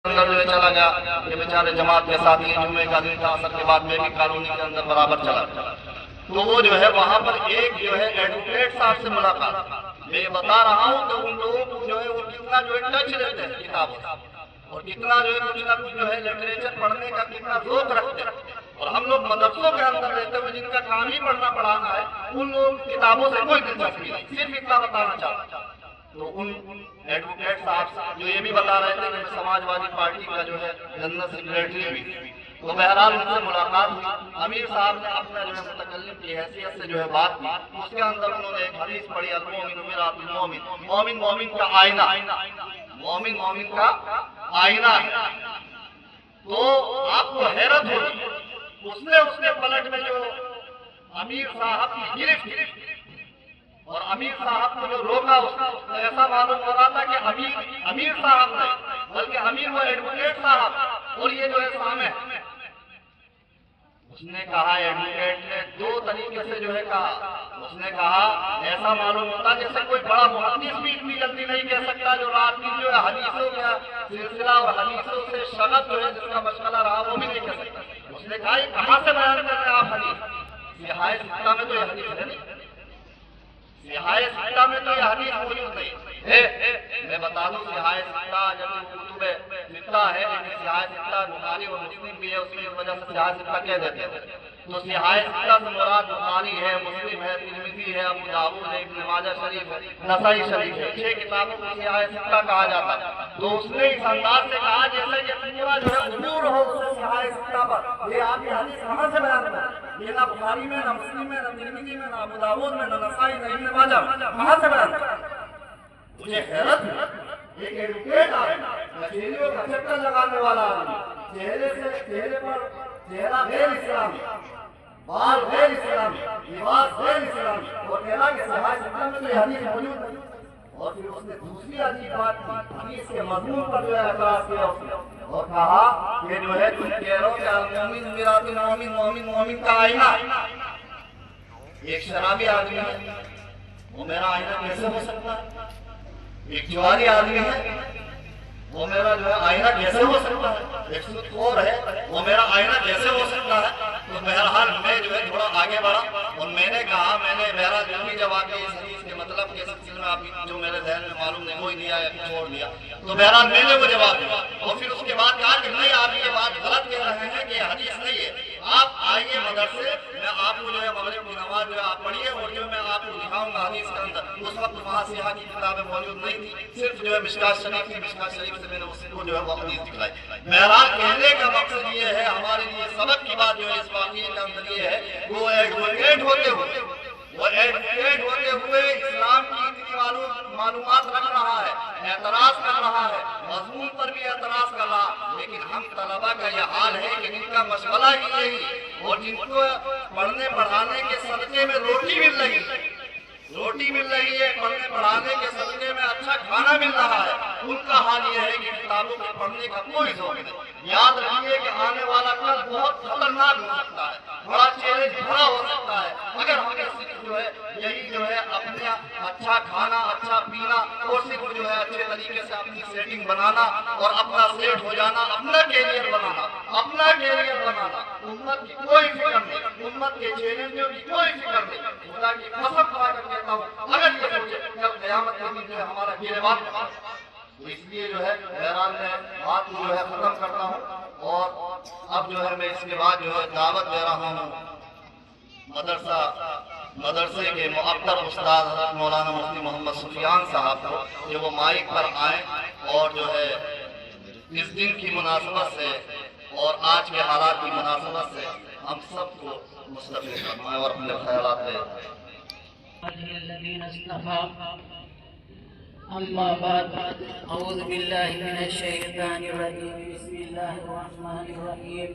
اندر جو چلا گیا، یہ بیچارے جماعت کے ساتھ جمعے کا دن تھا، اثر کے بعد میں بھی کالونی کے اندر برابر چلا، تو وہ جو ہے وہاں پر ایک جو ہے ایڈوکیٹ صاحب سے ملاقات. میں یہ بتا رہا ہوں کہ ان لوگوں کو جو ہے وہ کتنا جو ہے ٹچ رہتے ہیں کتابوں اور کتنا جو ہے کچھ نہ کچھ جو ہے لٹریچر پڑھنے کا کتنا ذوق رکھتے ہیں. اور ہم لوگ مدرسوں کے اندر رہتے ہوئے جن کا کام ہی پڑھنا پڑھانا ہے، ان لوگوں کتابوں سے کوئی دلچسپی نہیں. صرف اتنا بتانا چاہتا ہوں. تو ان ایڈوکیٹ صاحب جو یہ بھی بتا رہے تھے کہ میں سماجوادی پارٹی کا جو ہے جنرل سیکریٹری بھی، تو بہرحال ان سے ملاقات ہوئی. امیر صاحب نے اپنا جو ہے متکلم کی حیثیت سے جو ہے بات کی. اس کے اندر انہوں نے ایک حدیث پڑھی، المومن مرآۃ المومن، مومن مومن کا آئینہ، مومن مومن کا آئینہ ہے. تو آپ کو حیرت ہوگی، اس نے پلٹ میں جو امیر صاحب کی گرفت اور امیر صاحب کو جو روکا، اس کو ایسا معلوم ہو رہا تھا کہ امیر صاحب نہیں بلکہ امیر وہ ایڈوکیٹ صاحب، اور یہ جو ہے سامع. اس نے کہا، ایڈوکیٹ نے دو طریقے سے جو ہے کہا. اس نے کہا ایسا معلوم ہوتا جیسے کوئی بڑا محدث بھی اتنی جلدی نہیں کہہ سکتا جو رات کی جو ہے حدیثوں کا سلسلہ اور حدیثوں سے شغف جو ہے جس کا مشغلہ رہا وہ بھی نہیں کہہ سکتا. اس نے کہا یہ کہاں سے بیان کر رہے ہیں آپ حدیث؟ سیاہ ستہ میں تو یہ حدیث ہے نہیں، سیاہ ستہ میں تو یہ حدیث موجود نہیں. میں بتا دوں سیاہ ستہ جب کتب ستہ ہے، لیکن سیاہ ستہ بخاری اور مسلم بھی ہے، اس کی وجہ سے سیاہ ستہ کہہ دیتے ہیں. تو سیاہ ستہ سے مراد بخاری ہے، مسلم ہے، ترمذی ہے، ابو داؤد ہے، ابن ماجہ شریف ہے، نسائی شریف ہے. 6 کتابوں کو سیاہ ستہ کہا جاتا ہے. تو اس نے اس انداز سے کہا جیسے کہ پورا جو ہے عبور ہو اس سیاہ ستہ پر. یہ آپ یہ حدیث کہاں سے بیان کریں؟ یہ نہ بخاری میں، نہ مسلم میں، نہ ترمذی میں، نہ ابو داؤد میں، نہ نسائی، نہ ابن ماجہ، کہاں سے بیان کریں؟ مجھے حیرت ہے، ایک ایڈوکیٹ آدمی، چہروں کا چکر لگانے والا آدمی، چہرے پر چہرہ غیر اسلامی، بال غیر اسلامی، لباس غیر اسلامی، اور کہنا کہ سیاہ ستہ میں تو یہ حدیث موجود نہیں. اور پھر اس نے دوسری عجیب بات کی، حدیث کے مضمون پر جو ہے اعتراض کیا اس نے، اور کہا کہ جو ہے تم کہہ رہو کہ المومن مرآۃ المومن، مومن مومن کا آئینہ. ایک شرابی آدمی ہے، وہ میرا آئینہ کیسے ہو سکتا ہے؟ ایک جواری آدمی ہے، وہ میرا جو ہے آئینہ کیسے ہو سکتا ہے؟ ایک سود خور ہے، وہ میرا آئینہ کیسے ہو سکتا ہے؟ تو بہرحال میں جو ہے تھوڑا آگے بڑھا اور میں نے کہا، میں نے میرا جو بھی جواب دیا اس حدیث کے مطلب کے سلسلے میں، آپ جو میرے ذہن میں معلوم نہیں وہی دیا یا چھوڑ دیا. تو بہرحال میں نے وہ جواب دیا اور پھر اس کے بعد کہا کہ نہیں، آپ یہ بات غلط کہہ رہے ہیں کہ یہ حدیث نہیں ہے. آپ آئیے مدرسے میں، آپ کو جو ہے مغرب کی نماز جو ہے آپ پڑھیے، اور جو میں آپ کو دکھاؤں گا حدیث کے اندر. اس وقت وہاں سیاہ کی کتابیں موجود نہیں تھی، صرف جو ہے مشکات شریف کی، مشکات شریف سے میں نے اس کو جو ہے وہ حدیث دکھلائی. بہرحال کہنے کا مقصد یہ ہے، ہمارے لیے سبق کی بات جو ہے اس واقعے کے اندر یہ ہے، وہ ایڈوکیٹ ہوتے ہوئے اسلام کی اتنی معلومات رکھ رہا ہے، اعتراض کر رہا ہے، مضمون پر بھی اعتراض کر رہا. لیکن ہم طلبہ کا یہ حال ہے کہ جن کا مشغلہ ہی یہی، اور جن کو پڑھنے پڑھانے کے صدقے میں روٹی مل رہی ہے، پڑھنے پڑھانے کے صدقے میں اچھا کھانا مل رہا ہے، ان کا حال یہ ہے کہ کتابوں کو پڑھنے کا کوئی ذوق نہیں. یاد رکھیے کہ آنے والا کل بہت خطرناک ہو سکتا ہے، بڑا چیلنج بڑا ہو سکتا ہے، اگر ہم صرف جو ہے یہی جو ہے اپنے اچھا کھانا، اچھا پینا، اور صرف جو ہے اچھے طریقے سے اپنی سیٹنگ بنانا اور اپنا سیٹ ہو جانا، اپنا کیریئر بنانا. امت کی کوئی فکر نہیں، امت کے چیلنجوں کی کوئی فکر نہیں. خدا کی قسم کھا کر کہتا ہوں، اگر یہ سوچے کل قیامت کے دن جو ہے ہمارا گریبان ہے. تو اس لیے جو ہے بہرحال میں بات کو جو ہے ختم کرتا ہوں، اور اب جو ہے میں اس کے بعد جو ہے دعوت دے رہا ہوں مدرسے کے معطر استاد حضرت مولانا مفتی محمد سفیان صاحب کو کہ وہ مائک پر آئیں اور جو ہے اس دن کی مناسبت سے اور آج کے حالات کی مناسبت سے ہم سب کو مستفید فرمائیں اور اپنے خیالات لیں. الذين اصطفى. أما بعد، أعوذ بالله من الشيطان الرجيم. بسم الله الرحمن الرحيم.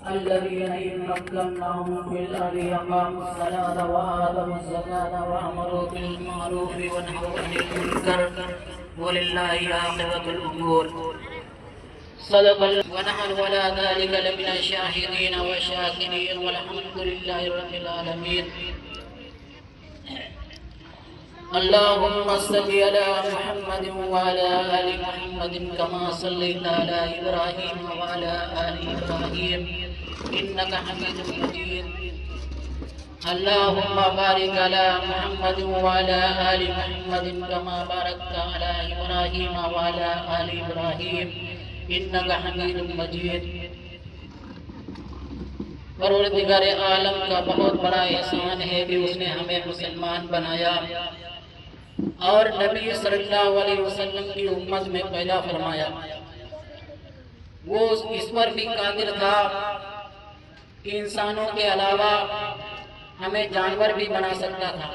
الذين إن مكناهم في الأرض أقاموا الصلاة وآتوا الزكاة وأمروا بالمعروف ونهوا عن المنكر ولله عاقبة الأمور. صدق ونحن ولا ذلك لمن الشاهدين والشاكرين والحمد لله رب العالمين. اللهم صل على محمد وعلى آل محمد كما صليت على إبراهيم وعلى آل إبراهيم إنك حميد مجيد. اللهم بارك على محمد وعلى آل محمد كما باركت على إبراهيم وعلى آل إبراهيم إنك حميد مجيد. پروردگار عالم کا بہت بڑا احسان ہے کہ اس نے ہمیں مسلمان بنایا اور نبی صلی اللہ علیہ وسلم کی امت میں پیدا فرمایا. وہ اس پر بھی قادر تھا کہ انسانوں کے علاوہ ہمیں جانور بھی بنا سکتا تھا.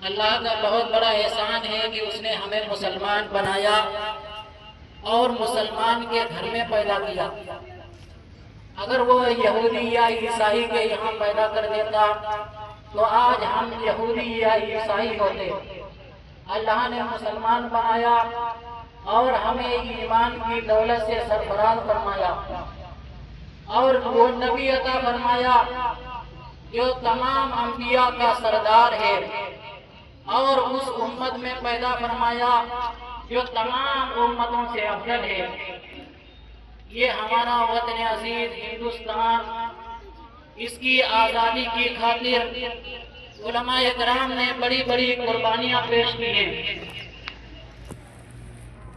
اللہ کا بہت بڑا احسان ہے کہ اس نے ہمیں مسلمان بنایا اور مسلمان کے گھر میں پیدا کیا. اگر وہ یہودی یا عیسائی کے یہاں پیدا کر دیتا تو آج ہم یہودی یا عیسائی ہوتے. اللہ نے مسلمان بنایا اور ہمیں ایمان کی دولت سے سرفراز فرمایا اور وہ نبی عطا فرمایا جو تمام انبیاء کا سردار ہے اور اس امت میں پیدا فرمایا جو تمام امتوں سے افضل ہے. یہ ہمارا وطن عزیز ہندوستان، اس کی آزادی کی خاطر علماء کرام نے بڑی بڑی قربانیاں پیش کی ہیں.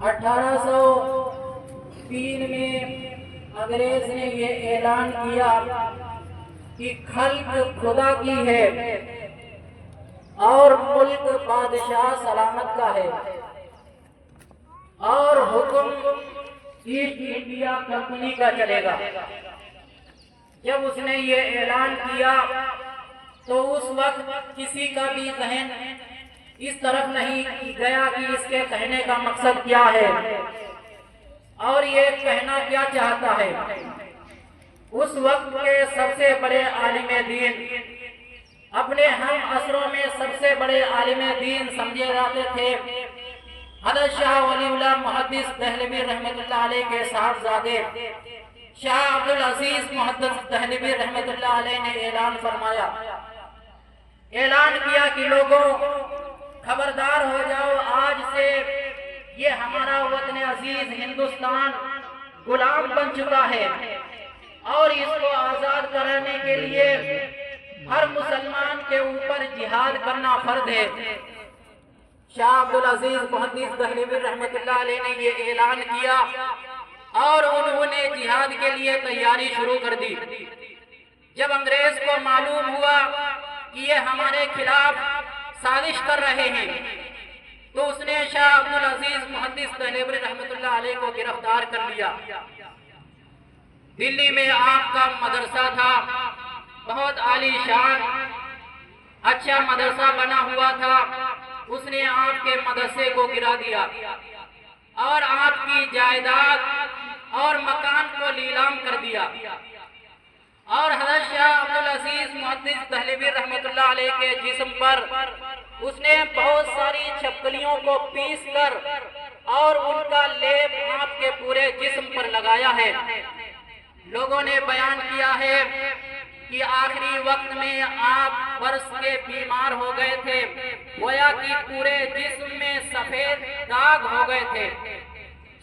1803 میں انگریز نے یہ اعلان کیا کہ خلق خدا کی ہے اور ملک بادشاہ سلامت کا ہے اور حکم ایسٹ انڈیا کمپنی کا چلے گا. جب اس نے یہ اعلان کیا تو اس وقت کسی کا بھی ذہن اس طرف نہیں گیا کہ اس کے کہنے کا مقصد کیا ہے اور یہ کہنا کیا چاہتا ہے. اس وقت کے سب سے بڑے عالم دین، اپنے ہم عصروں میں سب سے بڑے عالم دین سمجھے جاتے تھے، حضرت شاہ ولی اللہ محدث دہلوی رحمۃ اللہ علیہ کے صاحبزادے شاہ عبدالعزیز محدث دہلوی رحمۃ اللہ علیہ نے اعلان فرمایا، اعلان کیا کہ لوگوں خبردار ہو جاؤ، آج سے یہ ہمارا وطن عزیز ہندوستان غلام بن چکا ہے اور اس کو آزاد کرانے کے لیے ہر مسلمان کے اوپر جہاد کرنا فرض ہے. شاہ عبدالعزیز محدث دہلوی رحمۃ اللہ علیہ نے یہ اعلان کیا اور انہوں نے جہاد کے لیے تیاری شروع کر دی. جب انگریز کو معلوم ہوا کہ یہ ہمارے خلاف سازش کر رہے ہیں تو اس نے شاہ عبدالعزیز محدث دہلوی رحمۃ اللہ علیہ کو گرفتار کر لیا. دلی میں آپ کا مدرسہ تھا، بہت عالی شان اچھا مدرسہ بنا ہوا تھا. اس نے آپ کے مدرسے کو گرا دیا اور آپ کی جائیداد اور مکان کو نیلام کر دیا اور حضرت شاہ عبدالعزیز محدث دہلوی رحمۃ اللہ علیہ کے جسم پر اس نے بہت ساری چھپکلیوں کو پیس کر اور ان کا لیپ آپ کے پورے جسم پر لگایا ہے. لوگوں نے بیان کیا ہے کہ آخری وقت میں آپ برس کے بیمار ہو گئے تھے، گویا کہ پورے جسم میں سفید داغ ہو گئے تھے.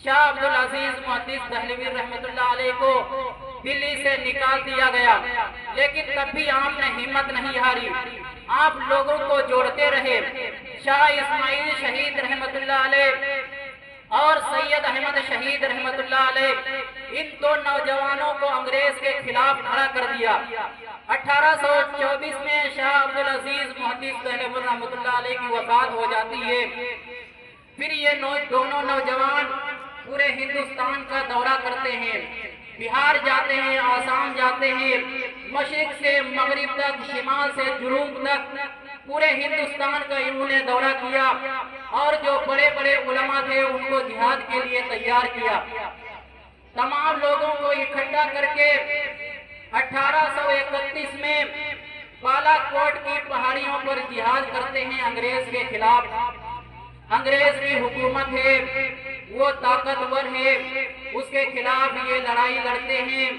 شاہ عبدالعزیز محدث دہلوی رحمۃ اللہ علیہ کو دلی سے نکال دیا گیا، لیکن تب بھی آپ نے ہمت نہیں ہاری، آپ لوگوں کو جوڑتے رہے. شاہ اسماعیل شہید رحمۃ اللہ علیہ اور سید احمد شہید رحمۃ اللہ علیہ، ان دو نوجوانوں کو انگریز کے خلاف کھڑا کر دیا. 1824 میں شاہ عبدالعزیز محدث دہلوی رحمۃ اللہ علیہ کی وفات ہو جاتی ہے. پھر یہ دونوں نوجوان پورے ہندوستان کا دورہ کرتے ہیں، بہار جاتے ہیں، آسام جاتے ہیں، مشرق سے مغرب تک، شمال سے جنوب تک پورے ہندوستان کا انہوں نے دورہ کیا اور جو بڑے بڑے علماء تھے ان کو جہاد کے لیے تیار کیا. تمام لوگوں کو اکٹھا کر کے 1831 میں بالا کوٹ کی پہاڑیوں پر جہاد کرتے ہیں انگریز کے خلاف. انگریز کی حکومت ہے، وہ طاقتور ہے، اس کے خلاف یہ لڑائی لڑتے ہیں.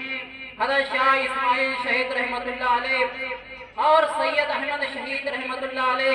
حضرت شاہ اسماعیل شہید رحمۃ اللہ علیہ اور سید احمد شہید رحمۃ اللہ علیہ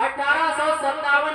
1857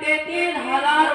33,000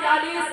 40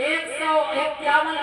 151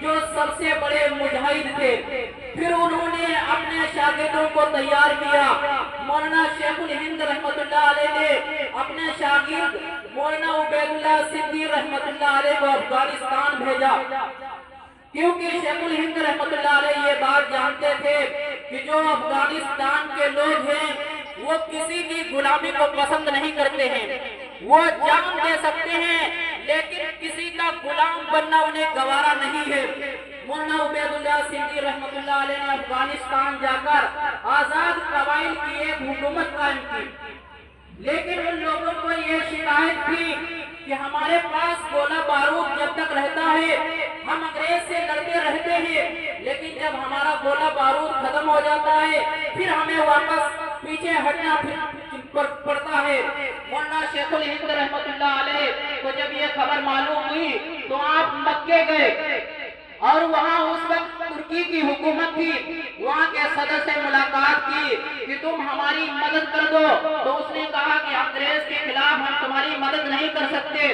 جو سب سے بڑے مجاہد تھے۔ پھر انہوں نے اپنے شاگردوں کو تیار کیا۔ مولانا شیخ الہند رحمت اللہ علیہ نے اپنے شاگرد مولانا عبید اللہ سندھی رحمت اللہ علیہ کو افغانستان بھیجا، کیونکہ شیخ الہند رحمت اللہ علیہ یہ بات جانتے تھے کہ جو افغانستان کے لوگ ہیں وہ کسی کی غلامی کو پسند نہیں کرتے ہیں، وہ جان دے سکتے ہیں لیکن کسی کا غلام بننا انہیں گوارا نہیں ہے۔ مولانا عبید اللہ سندھی رحمت اللہ علیہ نے افغانستان جا کر آزاد قبائل کی ایک حکومت قائم کی، لیکن ان لوگوں کو یہ شکایت تھی کہ ہمارے پاس گولہ بارود جب تک رہتا ہے ہم انگریز سے لڑتے رہتے ہیں، لیکن جب ہمارا گولہ بارود ختم ہو جاتا ہے پھر ہمیں واپس پیچھے ہٹنا پڑتا ہے۔ مولانا شیخ الہند رحمت اللہ علیہ کو جب یہ خبر معلوم ہوئی تو آپ مکے گئے اور وہاں اس وقت ترکی کی حکومت تھی، وہاں کے صدر سے ملاقات کی کہ تم ہماری مدد کر دو، تو اس نے کہا کہ انگریز کے خلاف ہم تمہاری مدد نہیں کر سکتے۔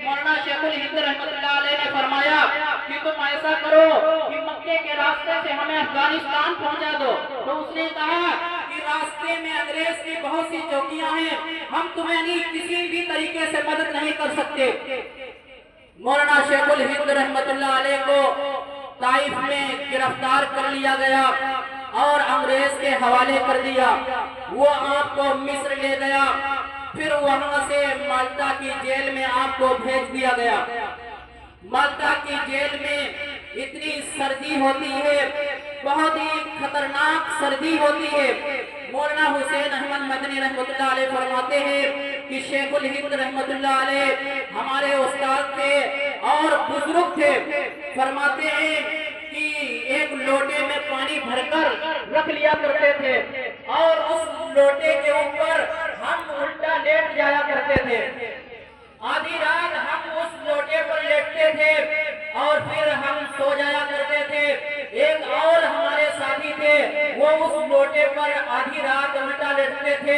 مولانا شیخ الہند رحمت اللہ علیہ نے فرمایا کہ تم ایسا کرو کہ مکے کے راستے سے ہمیں افغانستان پہنچا دو، تو اس نے کہا کہ راستے میں انگریز کی بہت سی چوکیاں ہیں، ہم تمہیں کسی بھی طریقے سے مدد نہیں کر سکتے۔ مولانا شیخ الہند رحمت اللہ علیہ کو طائف میں گرفتار کر لیا گیا اور انگریز کے حوالے کر دیا۔ وہ آپ کو مصر لے گیا، پھر وہاں سے مالٹا کی جیل میں آپ کو بھیج دیا گیا۔ مالٹا کی جیل میں اتنی سردی ہوتی ہے، بہت ہی خطرناک سردی ہوتی ہے۔ مولانا حسین احمد مدنی رحمت اللہ علیہ فرماتے ہیں کہ شیخ الہند رحمت اللہ علیہ ہمارے استاد تھے اور بزرگ تھے، فرماتے ہیں کہ ایک لوٹے میں پانی بھر کر رکھ لیا کرتے تھے اور اس لوٹے کے اوپر ہم الٹا لیٹ جایا کرتے تھے۔ آدھی رات ہم اس لوٹے پر لیٹتے تھے اور پھر ہم سو جایا کرتے تھے۔ ایک اور ہمارے ساتھی تھے، وہ اس لوٹے پر آدھی رات الٹا لیٹتے تھے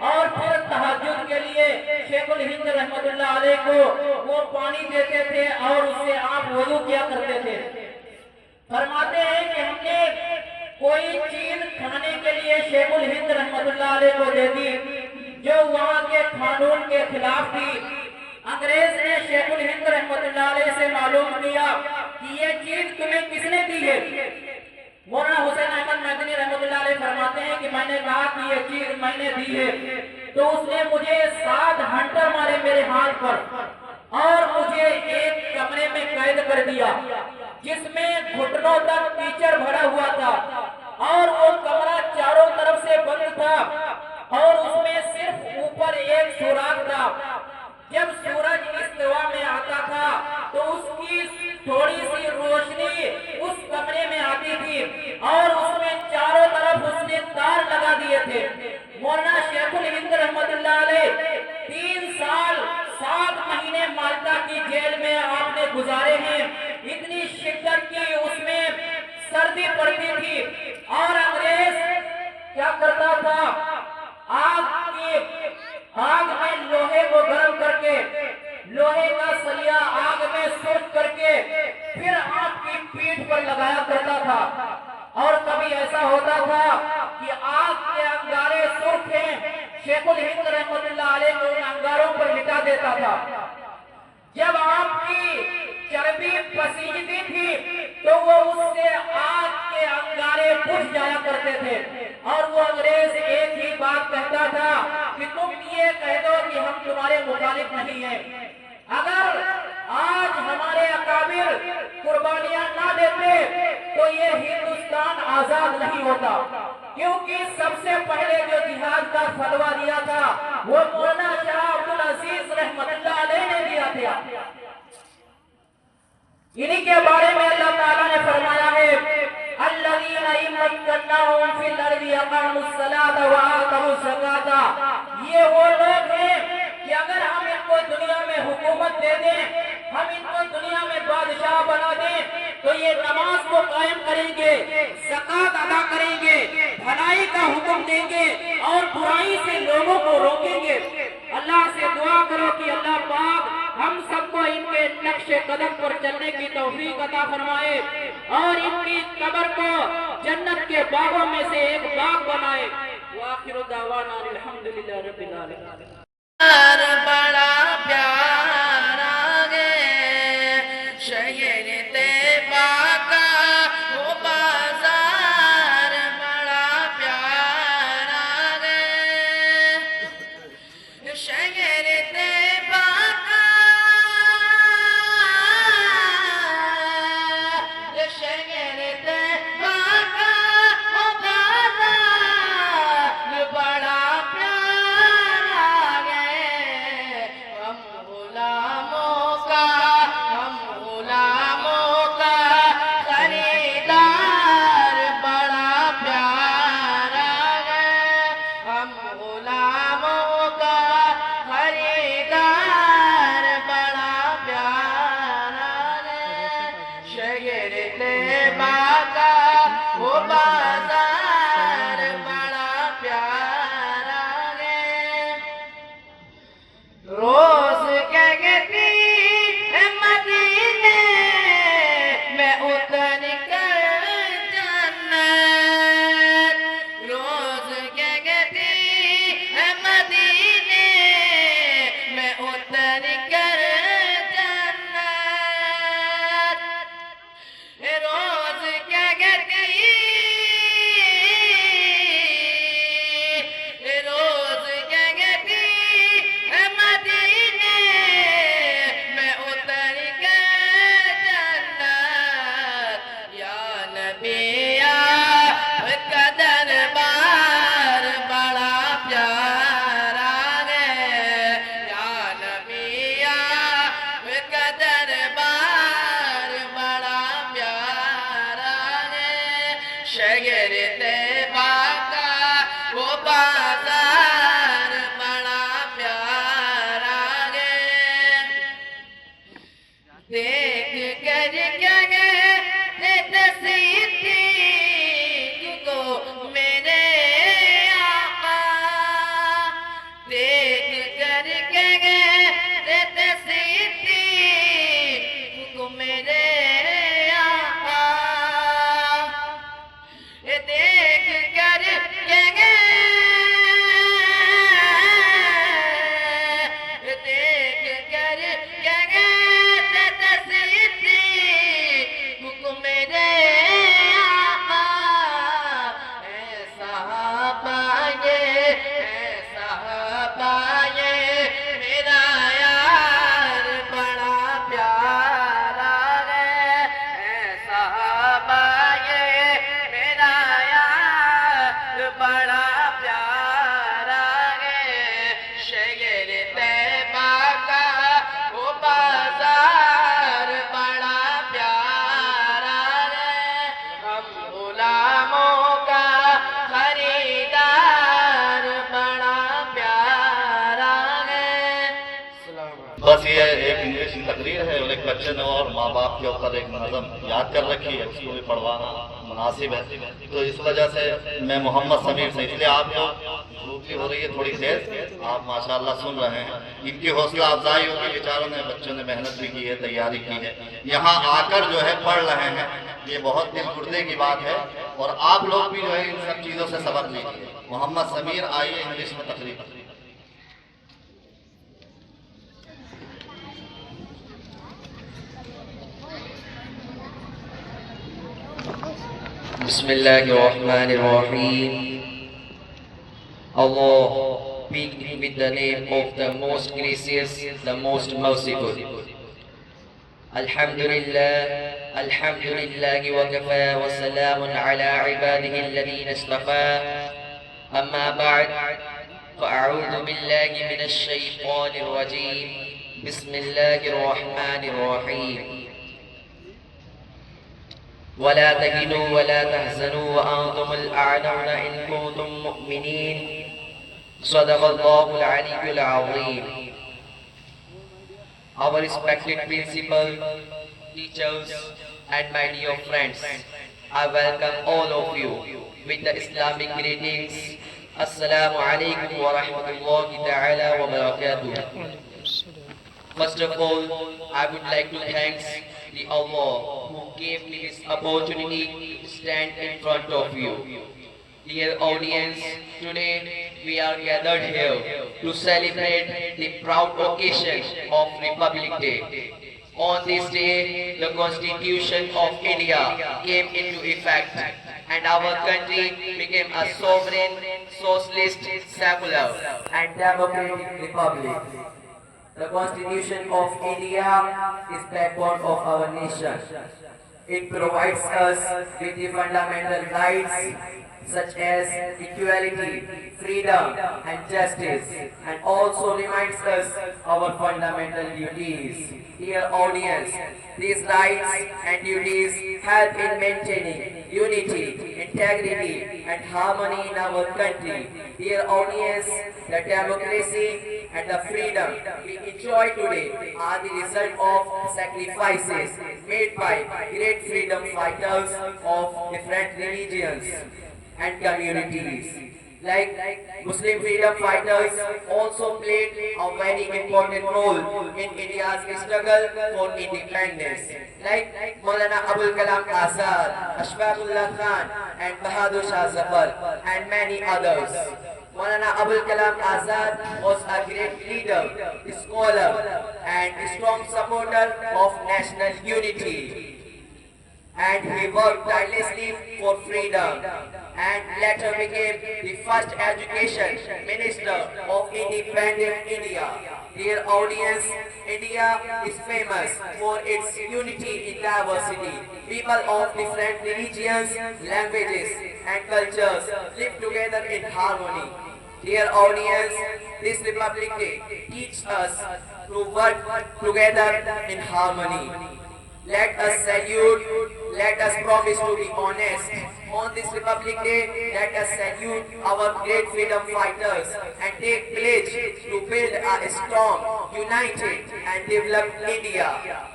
اور پھر تہجد کے لیے شیخ الہند رحمت اللہ علیہ کو وہ پانی دیتے تھے اور اس سے آپ وضو کیا کرتے تھے۔ فرماتے ہیں کہ ہم نے کوئی چیز کھانے کے لیے شیخ الہند رحمت اللہ علیہ کو دے دی جو وہاں کے قانون کے خلاف تھی۔ انگریز نے شیخ الہند رحمت اللہ علیہ سے معلوم کیا کہ یہ چیز تمہیں کس نے دی ہے۔ مولانا حسین احمد مدنی رحمت اللہ علیہ فرماتے ہیں کہ میں نے کہا کہ یہ چیز میں نے دی ہے، تو اس نے مجھے 7 ہنٹر مارے میرے ہاتھ پر اور مجھے ایک کمرے میں قید کر دیا جس میں گھٹنوں تک کیچڑ بھرا ہوا تھا اور وہ کمرہ چاروں طرف سے بند تھا اور اس میں صرف اوپر ایک سوراخ تھا۔ جب سورج استوا میں آتا تھا تو اس کی تھوڑی سی روشنی اس کمرے میں آتی تھی اور اس میں چاروں طرف اس نے تار لگا دیے تھے۔ مولانا شیخ الہند رحمت اللہ علیہ 3 سال 7 مہینے مالٹا کی جیل میں آپ نے گزارے ہیں۔ اتنی شدت کی اس میں سردی پڑتی تھی اور انگریز کیا کرتا تھا، آگ میں لوہے کو گرم کر کے لوہے کا سلیا آگ میں سرخ کر کے پھر آپ کی پیٹھ پر لگایا کرتا تھا، اور کبھی ایسا ہوتا تھا کہ آگ کے انگارے سرخ ہیں، شیخ الہند رحمت اللہ علیہ کو ان انگاروں پر لٹا دیتا تھا۔ جب آپ کی چربی پسیجتی تھی تو وہ اس سے آگ کے انگارے بجھ جایا کرتے تھے اور وہ انگریز ایک ہی بات کہتا تھا کہ تم یہ کہہ دو کہ ہم تمہارے مخالف نہیں ہیں۔ اگر آج ہمارے اکابر قربانیاں نہ دیتے تو یہ ہندوستان آزاد نہیں ہوتا، کیونکہ سب سے پہلے جو جہاد کا فتویٰ دیا تھا وہ مولانا شاہ عبدالعزیز رحمت اللہ علیہ نے دیا تھا۔ انہی کے بارے میں اللہ تعالیٰ نے فرمایا ہے الذین ان مکناہم فی الارض اقاموا الصلاۃ وآتوا الزکاۃ، یہ وہ لوگ ہیں کہ اگر ہم ان کو دنیا میں حکومت دے دیں، ہم ان کو دنیا میں بادشاہ بنا دیں تو یہ نماز کو قائم کریں گے، زکوٰۃ ادا کریں گے، بھلائی کا حکم دیں گے اور برائی سے لوگوں کو روکیں گے۔ اللہ سے دعا کرو کہ اللہ پاک ہم سب کو ان کے نقش قدم پر چلنے کی توفیق عطا فرمائے اور ان کی قبر کو جنت کے باغوں میں سے ایک باغ بنائے. وآخر دعوانا الحمدللہ رب العالمین. بڑا پیارا گے شہر طیبہ کا وہ بازار بڑا پیارا گے شہر طیبہ کا شہر طیبہ کا وہ بازار بڑا بس یہ ایک انگلش کی تقریر ہے اور ایک بچے نے اور ماں باپ کے اوپر ایک نظم یاد کر رکھی ہے، اس کو بھی پڑھوانا مناسب ہے. تو اس وجہ سے میں محمد سمیر سے، اس لیے آپ کو دھوپ بھی ہو رہی ہے تھوڑی تیز، آپ ماشاءاللہ سن رہے ہیں، ان کی حوصلہ افزائی ہوگی. بیچاروں نے، بچوں نے محنت بھی کی ہے، تیاری کی ہے، یہاں آ کر جو ہے پڑھ رہے ہیں. یہ بہت دل گردے کی بات ہے اور آپ لوگ بھی جو ہے ان سب چیزوں سے سبق لیجیے. محمد سمیر آئیے انگلش میں تقریر. بسم اللہ الرحمن الرحیم. Allah, beginning with the name of the most gracious, the most merciful. Alhamdulillah, alhamdulillah wa kafa wa salamun ala ibadihi alladhina istafa. Amma ba'd, fa'a'udhu billahi minash shaytanir rajim. Bismillahir rahmanir rahim. ولا تهنوا ولا تحزنوا وأنتم الأعلون إن كنتم مؤمنين. صدق الله العلي العظيم. Our respected principal, teachers and my dear friends, I welcome all of you with the Islamic greetings. Assalamu alaikum wa rahmatullahi ta'ala wa barakatuh. First of all, I would like to thank the Allah who gave me this opportunity to stand in front of you. Dear audience, today we are gathered here to celebrate the proud occasion of Republic Day. On this day, the Constitution of India came into effect and our country became a sovereign, socialist, secular and democratic republic. The Constitution of India is backbone of our nation. It provides us with the fundamental rights such as equality, freedom and justice, and also reminds us our fundamental duties. Dear audience, these rights and duties help in maintaining unity, integrity and harmony in our country. Dear audience, the democracy and the freedom we enjoy today are the result of sacrifices made by great freedom fighters of different religions and communities. Like Muslim freedom fighters also played a very important role in India's struggle for independence. Like Maulana Abul Kalam Azad, Ashfaqullah Khan and Bahadur Shah Zafar and many others. Maulana Abul Kalam Azad was a great leader, scholar and strong supporter of national unity. And he worked tirelessly for freedom and later became the first education minister of independent India. Dear audience, India is famous for its unity in diversity. People of different religions, languages and cultures live together in harmony. Dear audience, this Republic Day teaches us to work together in harmony. Let us salute, let us promise to be honest. On this Republic Day, let us salute our great freedom fighters and take pledge to build a strong, united and developed India.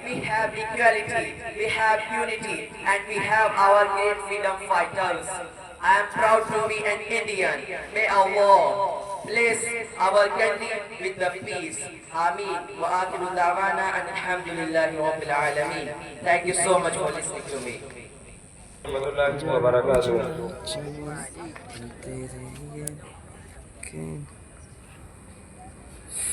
We have equality, we have unity and we have our great freedom fighters. I am proud to be an Indian. May Allah bless our country with the peace. Ameen. Wa akhiru da'wana and alhamdulillahi rabbil alameen. Thank you so much for listening to me.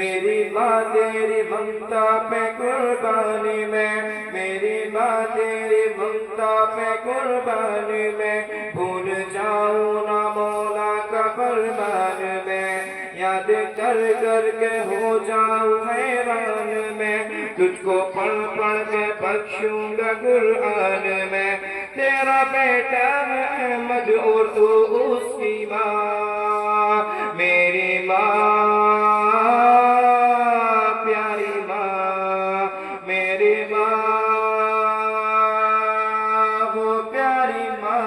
میری ماں تیری ممتا پہ قربانی میں، میری ماں تیری ممتا پہ قربانی میں، بھول جاؤں نہ مولا کا فرمان میں، یاد کر کر کے ہو جاؤں حیران میں، تجھ کو پڑھ پڑھ کے بخشوں گا قرآن میں، تیرا بیٹا احمد اور تو اس کی ماں، میری ماں پیاری ماں، میری ماں وہ پیاری ماں،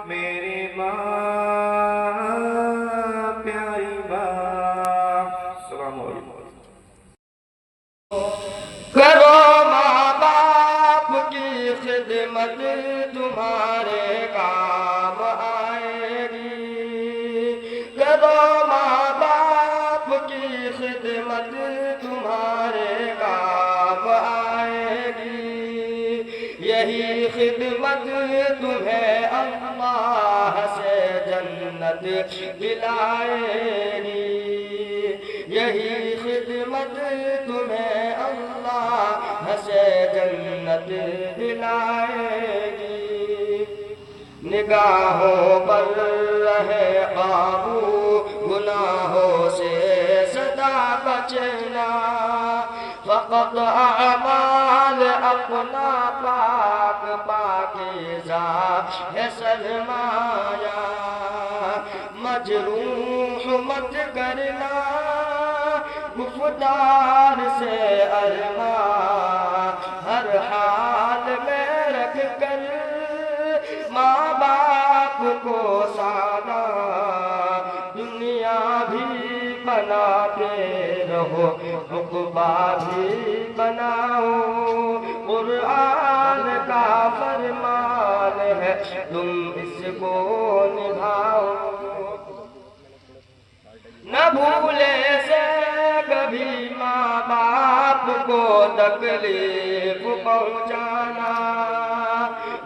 میری ماں پیاری ماں۔ السلام علیکم۔ کرو ماں باپ کی خدمت تمہارے کام آئے گی، کرو ماں باپ کی خدمت تمہارے کام آئے گی، یہی خدمت تمہیں اللہ سے جنت دلائے گی، یہی خدمت تمہیں اللہ سے جنت دلائے گی، نگاہوں پر رہے قابو گناہوں سے سدا بچنا، فقط اعمال اپنا پاک پاکیزہ ہے سرمایہ، مجروح مت کرنا گفتار سے ارماں، ہر حال میں رکھ کر ماں باپ کو سانا، دنیا بھی بناتے رہو عقبہ بھی بناؤ، قرآن کا فرمان ہے تم اس کو نبھاؤ، نہ بھولے سے کبھی ماں باپ کو تکلیف پہنچانا،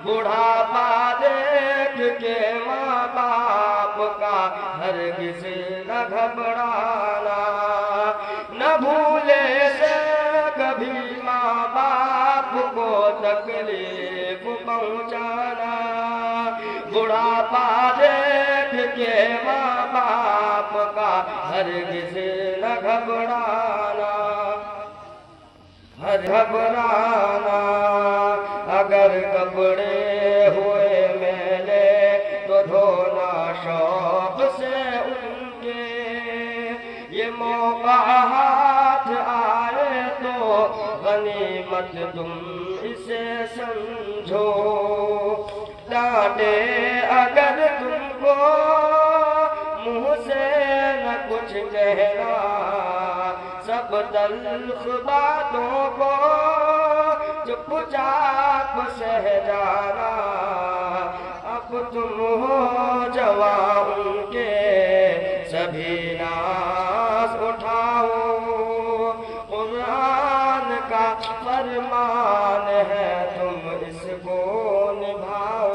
بڑھاپا دیکھ کے ماں باپ کا ہرگز نہ گھبرانا، نہ بھولے سے کبھی ماں باپ کو تکلیف پہنچانا، بڑھاپا دیکھ کے ماں باپ کا ہرگز نہ گھبرانا، گھبرانا، اگر کپڑے ہوئے میلے تو دھونا شوق سے ان کے، یہ موقع ہاتھ آئے تو غنیمت تم اسے سمجھو، ڈانٹے اگر تم کو منہ سے نہ کچھ کہنا، سب تلخ باتوں کو چپ چاپ سہ جانا، اب تم ہو جوان ان کے سبھی ناز اٹھاؤ، قرآن کا فرمان ہے تم اس کو نبھاؤ۔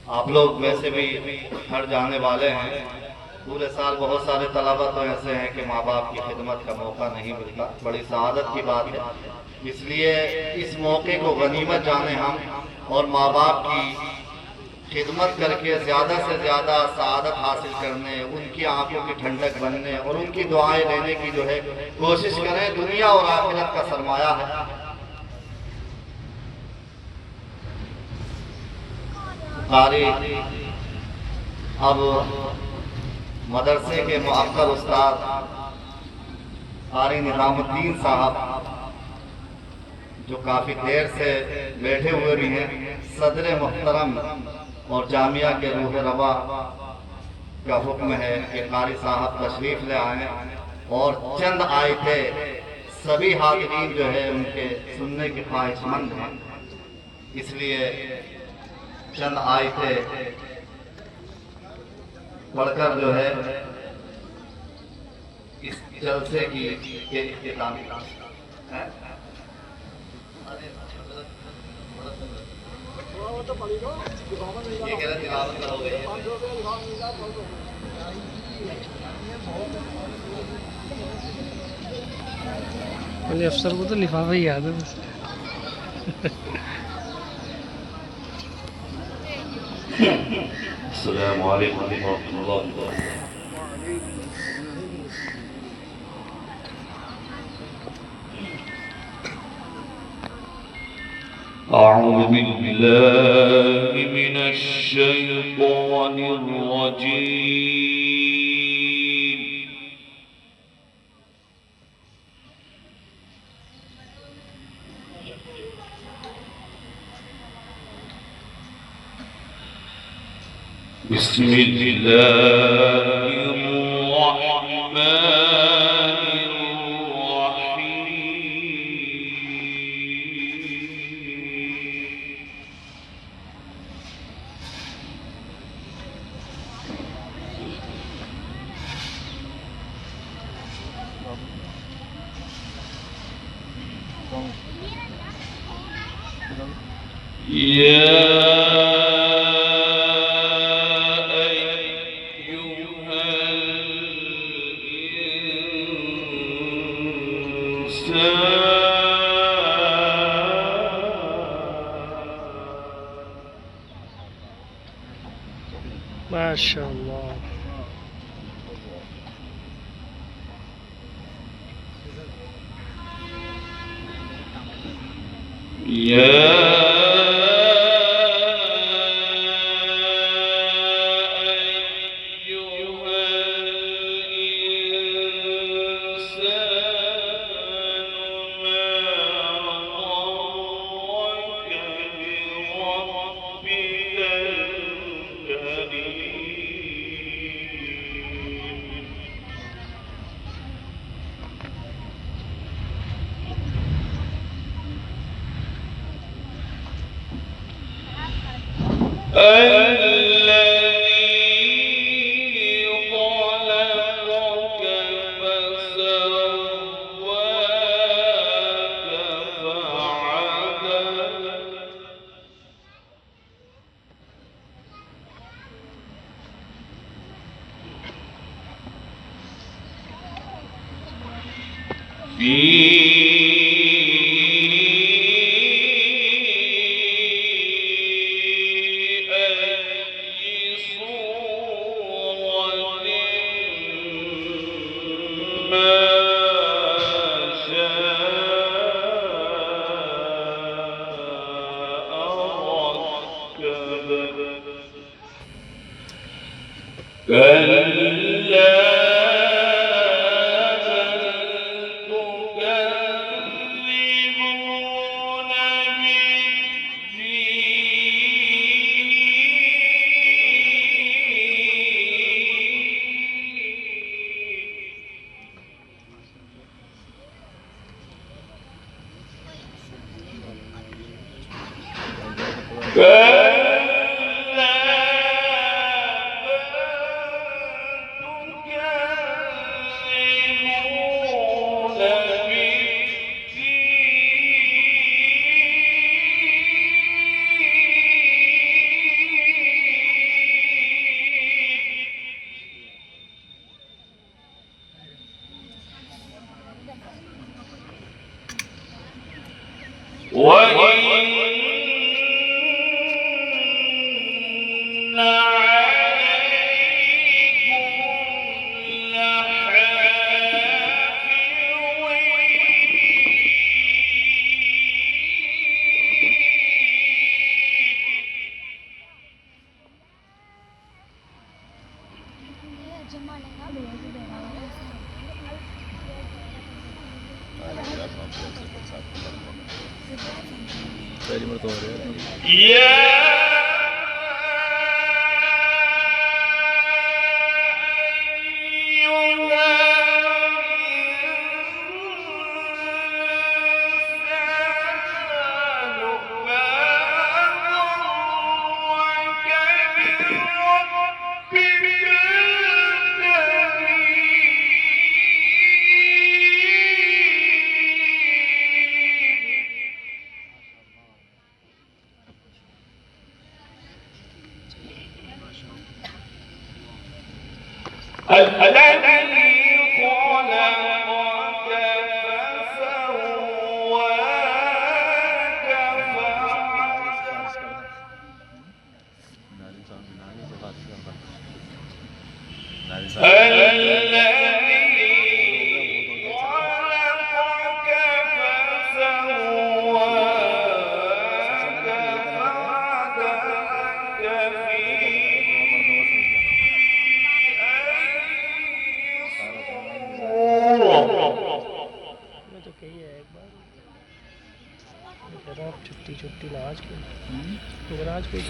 آپ لوگ میں سے بھی گھر جانے والے ہیں، پورے سال بہت سارے طلبہ تو ایسے ہیں کہ ماں باپ کی خدمت کا موقع نہیں ملتا، بڑی سعادت کی بات ہے، اس لیے اس موقع کو غنیمت جانیں ہم، اور ماں باپ کی خدمت کر کے زیادہ سے زیادہ سعادت حاصل کرنے، ان کی آنکھوں کی ٹھنڈک بننے اور ان کی دعائیں لینے کی جو ہے کوشش کریں، دنیا اور آخرت کا سرمایہ ہے۔ قاری اب مدرسے کے معطر استاد قاری نظام الدین صاحب، جو کافی دیر سے بیٹھے ہوئے بھی ہیں، صدر محترم اور جامعہ کے روح روا کا حکم ہے کہ قاری صاحب تشریف لے آئیں اور چند آیتیں سبھی حاضرین جو ہے ان کے سننے کے خواہش مند ہیں، اس لیے چند آیتیں پڑھ کر جو ہے اس جلسے کی اختتام ہے۔ یہ کہہ رہے تلاوت کرو گے بولے افسر کو تو لفافہ ہی یاد ہے بس. السلام علیکم ورحمۃ اللہ وبرکاتہ. أعوذ بالله من الشيطان الرجيم. بسم الله الرحمن ماشاء اللہ. میں تو کہی ہے ایک بار کہہ رہا ہوں چھٹی چھٹی لاج کی مگر آج کوئی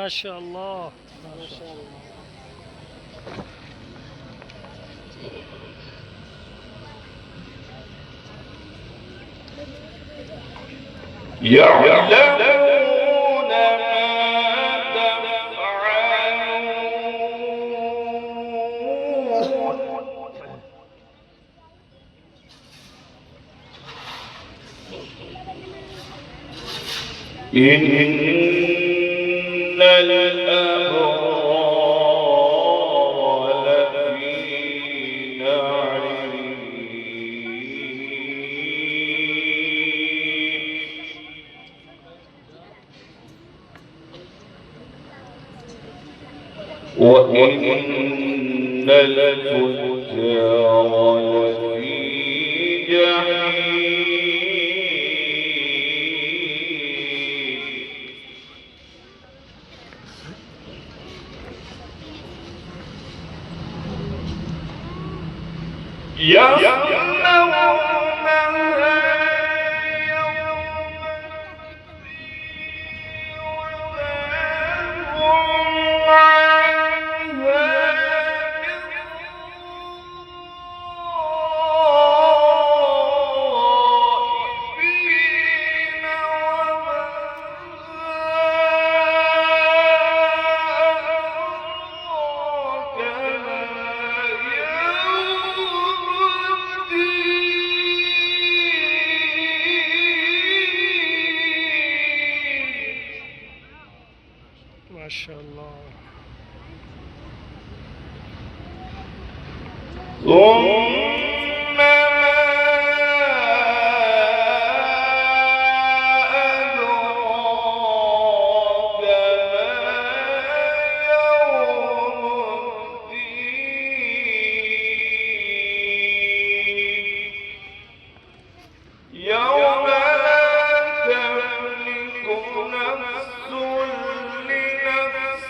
ماشاء اللہ ماشاء اللہ يعلمون ما تفعلون إن الأبرار لفي نعيم وإن الفجار لفي جحيم ماشاء اللہ ثم ما أدراك ما يوم الدين يوم لا تملك نفس لنفس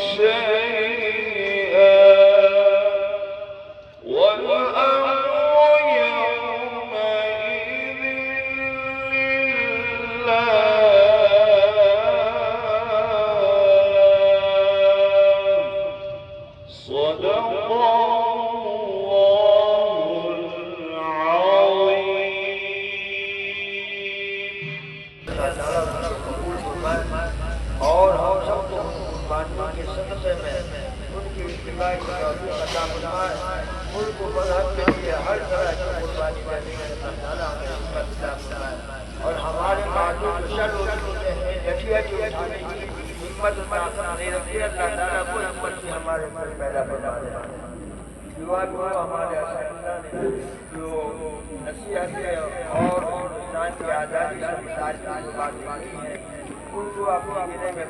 شيئا والأمر يومئذ لله صدق الله العظيم اور ہم سب کو قربانیوں کے صدقے میں ان کی اتباع کی توفیق عطا فرمائے ملک و مذہب کے لیے ہر طرح کی قربانی دینے میں اللہ تعالیٰ ہمیں ہمت عطا فرمائے اور ہمارے معذور شر ہوتے ہیں یقین اٹھانے کی ہمت عطا فرمائے اللہ تعالیٰ کو ہمت کی ہمارے اندر پیدا فرما دے دعا کو ہمارے اللہ نے جو نصیحت ہے اور ہندوستان کی آزادی سے متعلق جو باتیں کی ہیں ان کو اپنے دل میں